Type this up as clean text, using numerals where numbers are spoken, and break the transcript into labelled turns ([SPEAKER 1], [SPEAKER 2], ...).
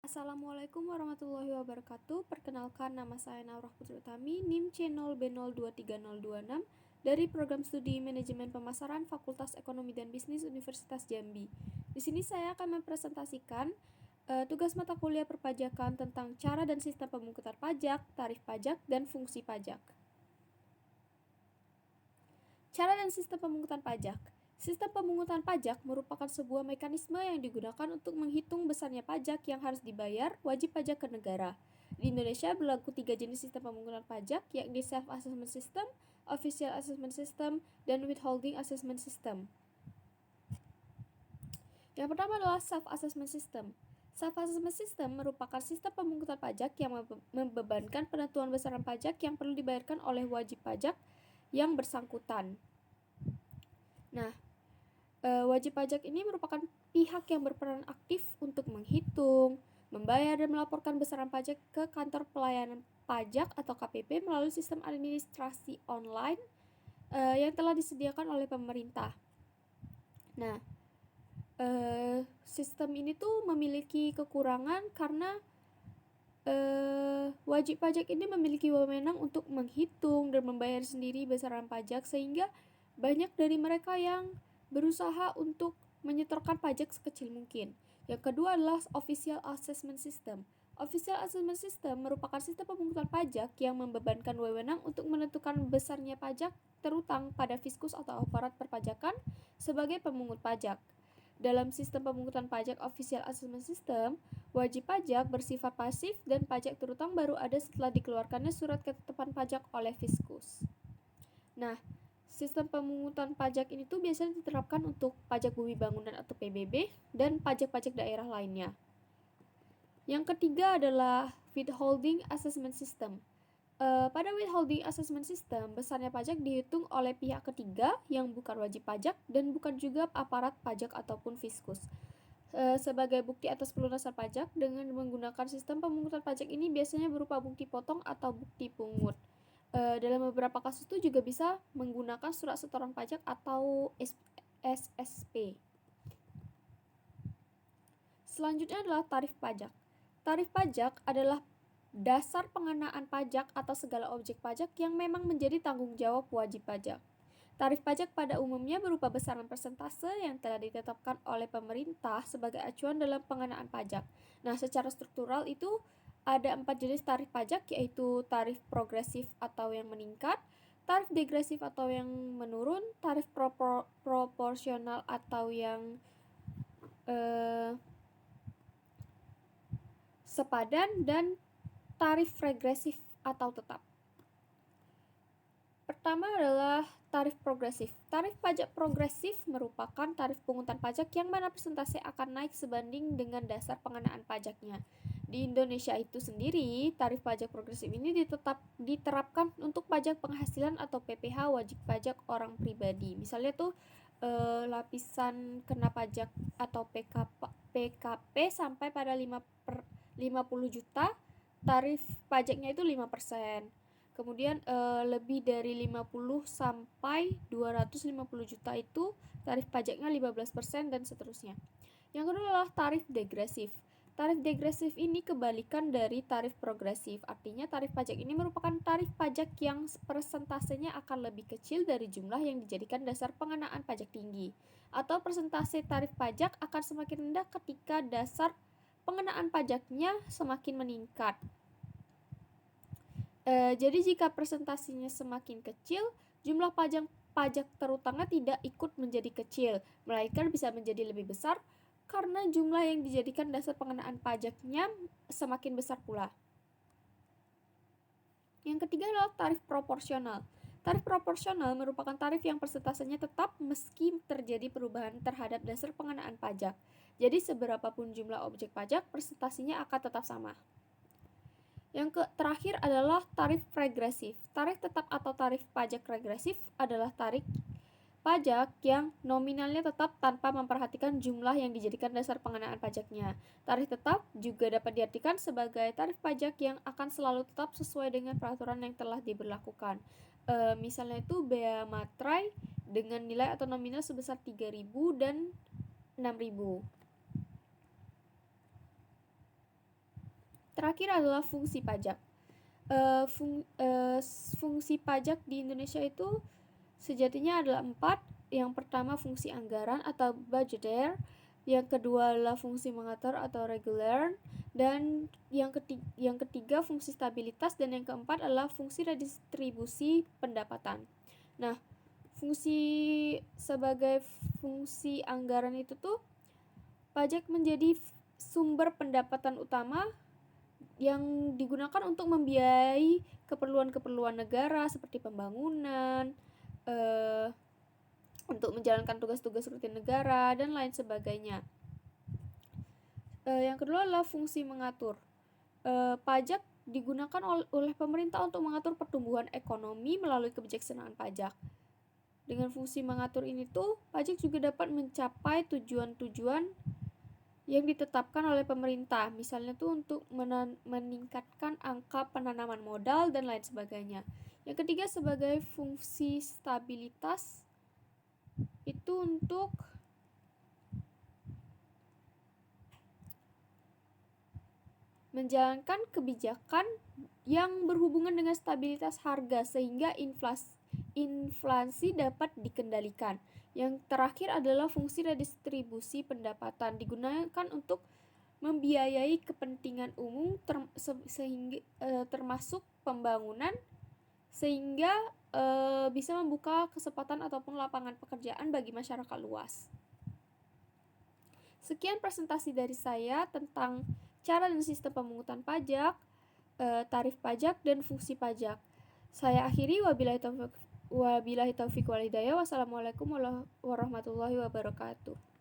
[SPEAKER 1] Assalamualaikum warahmatullahi wabarakatuh. Perkenalkan, nama saya Naurah Putri Utami, NIM C0B023026 dari Program Studi Manajemen Pemasaran Fakultas Ekonomi dan Bisnis Universitas Jambi. Di sini saya akan mempresentasikan tugas mata kuliah perpajakan tentang cara dan sistem pemungutan pajak, tarif pajak, dan fungsi pajak. Cara dan sistem pemungutan pajak. Sistem pemungutan pajak merupakan sebuah mekanisme yang digunakan untuk menghitung besarnya pajak yang harus dibayar wajib pajak ke negara. Di Indonesia berlaku 3 jenis sistem pemungutan pajak, yakni Self-Assessment System, Official Assessment System, dan Withholding Assessment System. Yang pertama adalah Self-Assessment System. Self-Assessment System merupakan sistem pemungutan pajak yang membebankan penentuan besaran pajak yang perlu dibayarkan oleh wajib pajak yang bersangkutan. Nah, wajib pajak ini merupakan pihak yang berperan aktif untuk menghitung, membayar, dan melaporkan besaran pajak ke kantor pelayanan pajak atau KPP melalui sistem administrasi online yang telah disediakan oleh pemerintah. Nah, sistem ini tuh memiliki kekurangan karena wajib pajak ini memiliki wewenang untuk menghitung dan membayar sendiri besaran pajak, sehingga banyak dari mereka yang berusaha untuk menyetorkan pajak sekecil mungkin. Yang kedua adalah Official Assessment System. Official Assessment System merupakan sistem pemungutan pajak yang membebankan wewenang untuk menentukan besarnya pajak terutang pada fiskus atau aparat perpajakan sebagai pemungut pajak. Dalam sistem pemungutan pajak Official Assessment System, wajib pajak bersifat pasif dan pajak terutang baru ada setelah dikeluarkannya surat ketetapan pajak oleh fiskus. Nah, sistem pemungutan pajak ini tuh biasanya diterapkan untuk pajak bumi bangunan atau PBB dan pajak-pajak daerah lainnya. Yang ketiga adalah Withholding Assessment System. Pada Withholding Assessment System, besarnya pajak dihitung oleh pihak ketiga yang bukan wajib pajak dan bukan juga aparat pajak ataupun fiskus. Sebagai bukti atas pelunasan pajak dengan menggunakan sistem pemungutan pajak ini biasanya berupa bukti potong atau bukti pungut. Dalam beberapa kasus itu juga bisa menggunakan surat setoran pajak atau SSP. Selanjutnya adalah tarif pajak. Tarif pajak adalah dasar pengenaan pajak atas segala objek pajak yang memang menjadi tanggung jawab wajib pajak. Tarif pajak pada umumnya berupa besaran persentase yang telah ditetapkan oleh pemerintah sebagai acuan dalam pengenaan pajak. Nah, secara struktural itu ada 4 jenis tarif pajak, yaitu tarif progresif atau yang meningkat, tarif degresif atau yang menurun, tarif proporsional atau yang sepadan, dan tarif regresif atau tetap. Pertama adalah tarif progresif. Tarif pajak progresif merupakan tarif pungutan pajak yang mana persentase akan naik sebanding dengan dasar pengenaan pajaknya. Di Indonesia itu sendiri, tarif pajak progresif ini diterapkan untuk pajak penghasilan atau PPh wajib pajak orang pribadi. Misalnya tuh lapisan kena pajak atau PKP sampai pada 50 juta, tarif pajaknya itu 5%. Kemudian lebih dari 50 sampai 250 juta itu tarif pajaknya 15% dan seterusnya. Yang kedua adalah tarif degresif. Tarif degresif ini kebalikan dari tarif progresif. Artinya tarif pajak ini merupakan tarif pajak yang persentasenya akan lebih kecil dari jumlah yang dijadikan dasar pengenaan pajak tinggi. Atau persentase tarif pajak akan semakin rendah ketika dasar pengenaan pajaknya semakin meningkat. Jadi jika presentasinya semakin kecil, jumlah pajak terutangnya tidak ikut menjadi kecil, melainkan bisa menjadi lebih besar karena jumlah yang dijadikan dasar pengenaan pajaknya semakin besar pula. Yang ketiga adalah tarif proporsional. Tarif proporsional merupakan tarif yang persentasenya tetap meski terjadi perubahan terhadap dasar pengenaan pajak. Jadi seberapapun jumlah objek pajak, presentasinya akan tetap sama. Yang terakhir adalah tarif regresif. Tarif tetap atau tarif pajak regresif adalah tarif pajak yang nominalnya tetap tanpa memperhatikan jumlah yang dijadikan dasar pengenaan pajaknya. Tarif tetap juga dapat diartikan sebagai tarif pajak yang akan selalu tetap sesuai dengan peraturan yang telah diberlakukan. Misalnya itu bea materai dengan nilai atau nominal sebesar 3.000 dan 6.000. Terakhir adalah fungsi pajak. Fungsi pajak di Indonesia itu sejatinya adalah 4. Yang pertama fungsi anggaran atau budgeter, yang kedua adalah fungsi mengatur atau regular, dan yang ketiga fungsi stabilitas, dan yang keempat adalah fungsi redistribusi pendapatan. Nah, sebagai fungsi anggaran itu tuh pajak menjadi sumber pendapatan utama yang digunakan untuk membiayai keperluan-keperluan negara seperti pembangunan, untuk menjalankan tugas-tugas rutin negara, dan lain sebagainya. Yang kedua adalah fungsi mengatur. Pajak digunakan oleh pemerintah untuk mengatur pertumbuhan ekonomi melalui kebijaksanaan pajak. Dengan fungsi mengatur ini tuh, pajak juga dapat mencapai tujuan-tujuan yang ditetapkan oleh pemerintah, misalnya tuh untuk meningkatkan angka penanaman modal dan lain sebagainya. Yang ketiga sebagai fungsi stabilitas itu untuk menjalankan kebijakan yang berhubungan dengan stabilitas harga sehingga inflasi dapat dikendalikan. Yang terakhir adalah fungsi redistribusi pendapatan, digunakan untuk membiayai kepentingan umum termasuk pembangunan sehingga bisa membuka kesempatan ataupun lapangan pekerjaan bagi masyarakat luas. Sekian presentasi dari saya tentang cara dan sistem pemungutan pajak, tarif pajak, dan fungsi pajak. Saya akhiri, wabillahi taufiq wal hidayah. Wassalamualaikum warahmatullahi wabarakatuh.